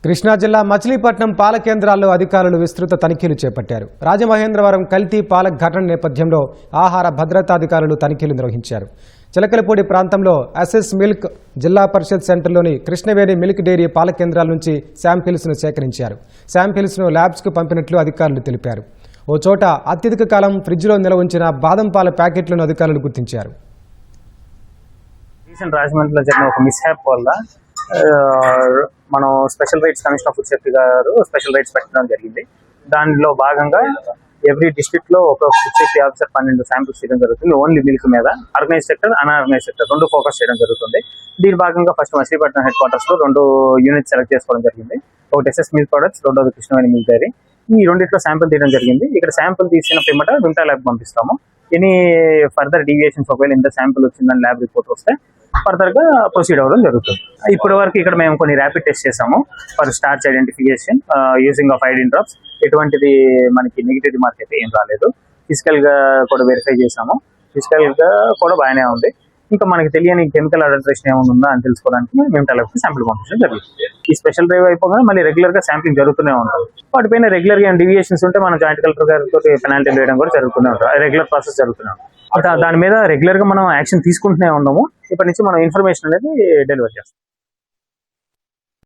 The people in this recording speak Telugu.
కృష్ణా జిల్లా మచిలీపట్నం పాల కేంద్రాల్లో అధికారులు విస్తృత తనిఖీలు చేపట్టారు. రాజమహేంద్రవరం కల్తీ పాల ఘటన నేపథ్యంలో ఆహార భద్రతాధికారులు తనిఖీలు నిర్వహించారు. చిలకలపూడి ప్రాంతంలో ఎస్ఎస్ మిల్క్ జిల్లా పరిషత్ సెంటర్లోని కృష్ణవేణి మిల్క్ డైరీ పాల కేంద్రాల నుంచి శాంపిల్స్ను సేకరించారు. శాంపిల్స్ను ల్యాబ్స్కు పంపినట్లు అధికారులు తెలిపారు. ఓ చోట అత్యధిక కాలం ఫ్రిడ్జ్లో నిల్వ ఉంచిన బాదం పాల ప్యాకెట్లను అధికారులు గుర్తించారు. రాజమండ్రిలో జరిగిన ఒక మిస్హ్యాప్ వల్ల మనం special rights commission of food safety గారు స్పెషల్ రైట్స్ పెట్టడం జరిగింది. దానిలో భాగంగా ఎవ్రీ డిస్ట్రిక్ట్ లో ఒక ఫుడ్ సేఫ్టీ ఆఫీసర్ 12 శాంపిల్స్ చేయడం జరుగుతుంది. ఓన్లీ మిల్క్ మీద ఆర్గనైజ్ సెక్టర్, అన్ఆర్గనైజ్ సెక్టర్ రెండు ఫోకస్ చేయడం జరుగుతుంది. దీని భాగంగా ఫస్ట్ మచిలీపట్నం హెడ్ క్వార్టర్స్ లో 2 యూనిట్స్ సెలెక్ట్ చేసుకోవడం జరిగింది. ఒకటి ఎస్ఎస్ మిల్క్ ప్రొడక్ట్స్, రెండోది కృష్ణవేణి మిల్క్ డైరీ. ఈ రెండిట్లో శాంపిల్ తీయడం జరిగింది. ఇక్కడ శాంపిల్ తీసిన పిమ్మట వింటా ల్యాబ్ పంపిస్తాము. ఎనీ ఫర్దర్ డీవియేషన్స్ ఒకవేళ ఇంత శాంపిల్ వచ్చిందని ల్యాబ్ రిపోర్ట్ వస్తే ఫర్దర్ గా ప్రొసీడ్ అవ్వడం జరుగుతుంది. ఇప్పటి వరకు ఇక్కడ మేము కొన్ని ర్యాపిడ్ టెస్ట్ చేసాము for starch identification using of iodine drops. ఎటువంటిది మనకి నెగిటివ్ రిమార్క్ అయితే ఏం రాలేదు. ఫిజికల్ గా కూడా వెరిఫై చేసాము. ఫిజికల్ గా కూడా బాగానే ఉంది. ఇంకా మనకి తెలియని కెమికల్ అడల్టరేషన్ ఏమైనా ఉందా అని తెలుసుకోవడానికి మేము టెలఫీ శాంపిల్ పంపించడం జరుగుతుంది. ఈ స్పెషల్ డ్రైవ్ అయిపోగానే మళ్ళీ రెగ్యులర్ గా శాంపిల్ జరుగుతూనే ఉంటుంది. వాటిపైన రెగ్యులర్ గా డీవియేషన్స్ ఉంటే మనం జాయింట్ కలెక్టర్ గారితో పెనాల్టీ వేయడం కూడా జరుగుతూనే ఉంటుంది. రెగ్యులర్ ప్రాసెస్ జరుగుతూనే ఉంటుంది. దాని మీద రెగ్యులర్ గా మనం యాక్షన్ తీసుకుంటూనే ఉన్నాము. ఇప్పటి నుంచి మనం ఇన్ఫర్మేషన్ అనేది డెలివర్ చేస్తాం.